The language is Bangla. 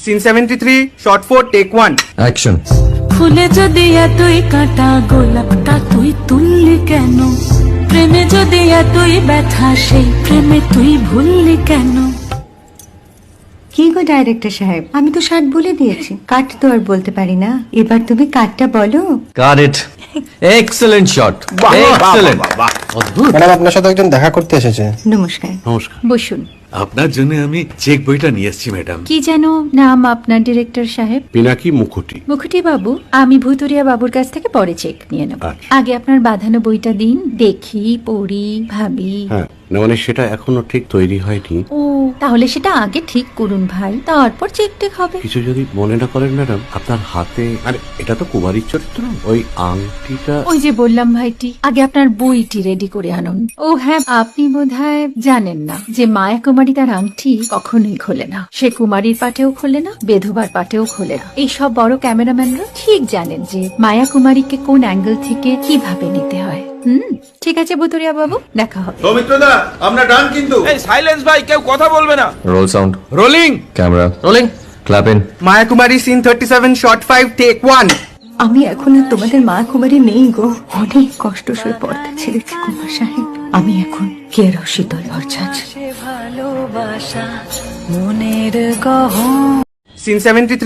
Scene 73, shot 4, take 1. অ্যাকশন। ফুলে যদি এতই কাটা গোলাপটা তুই তুললি কেন? প্রেমে যদি এতই ব্যথা সেই প্রেমে তুই ভুললি কেন? কি গো ডাইরেক্টর সাহেব, আমি তো 60 বলে দিয়েছি, কাট তো আর বলতে পারি না, এবার তুমি কাটটা বলো। Got it. Excellent shot, excellent. অদ্ভুত। ম্যাডাম, আপনার সাথে একজন দেখা করতে এসেছে। নমস্কার। নমস্কার। বসুন। আপনার জন্য আমি চেক বইটা নিয়ে এসেছি ম্যাডাম। কি যেন নাম আপনার ডিরেক্টর সাহেব? পিনাকি মুখোটি। মুখুটি বাবু, আমি ভুতুরিয়া বাবুর কাছ থেকে পরে চেক নিয়ে নেব। আচ্ছা। আগে আপনার বাঁধানো বইটা দিন, দেখি, পড়ি, ভাবি। হ্যাঁ, না মানে সেটা এখনো ঠিক তৈরি হয়নি। ও, তাহলে সেটা আগে ঠিক করুন ভাই, তারপর চেক টেক হবে। কিছু যদি মনে না করেন ম্যাডাম, আপনার হাতে, আরে এটা তো কুমারীর চরিত্র, ওই আংটিটা। ওই যে বললাম ভাইটি, আগে আপনার বইটি রেডি করে আনুন। ও হ্যাঁ, আপনি বোধহয় জানেন না যে মায়া কুমারী তার আংটি কখনোই খোলে না। সে কুমারীর পাটেও খোলে না, বেধবার পাটেও খোলে না। এই সব বড় ক্যামেরাম্যানরা ঠিক জানেন যে মায়া কুমারীকে কোন অ্যাঙ্গেল থেকে কিভাবে নিতে হয়। ঠিক আছে ভুতুরিয়া বাবু, দেখা হবে। সৌমিত্রদা, আমরা ডান কিন্তু। এই সাইলেন্স ভাই, কেউ কথা বলবে না। Roll sound, Rolling. Camera rolling, clap in. Maya Kumari, scene 37, shot 5, take 1. আমি এখন আর তোমাদের মা কুমারী নেই গো, অনেক কষ্ট সয়ে পর্দা ছেড়েছি কুমার সাহেব। আমি এখন কেরো শীতল ভরছাছ। ভালোবাসা মনের গহন। Scene 73.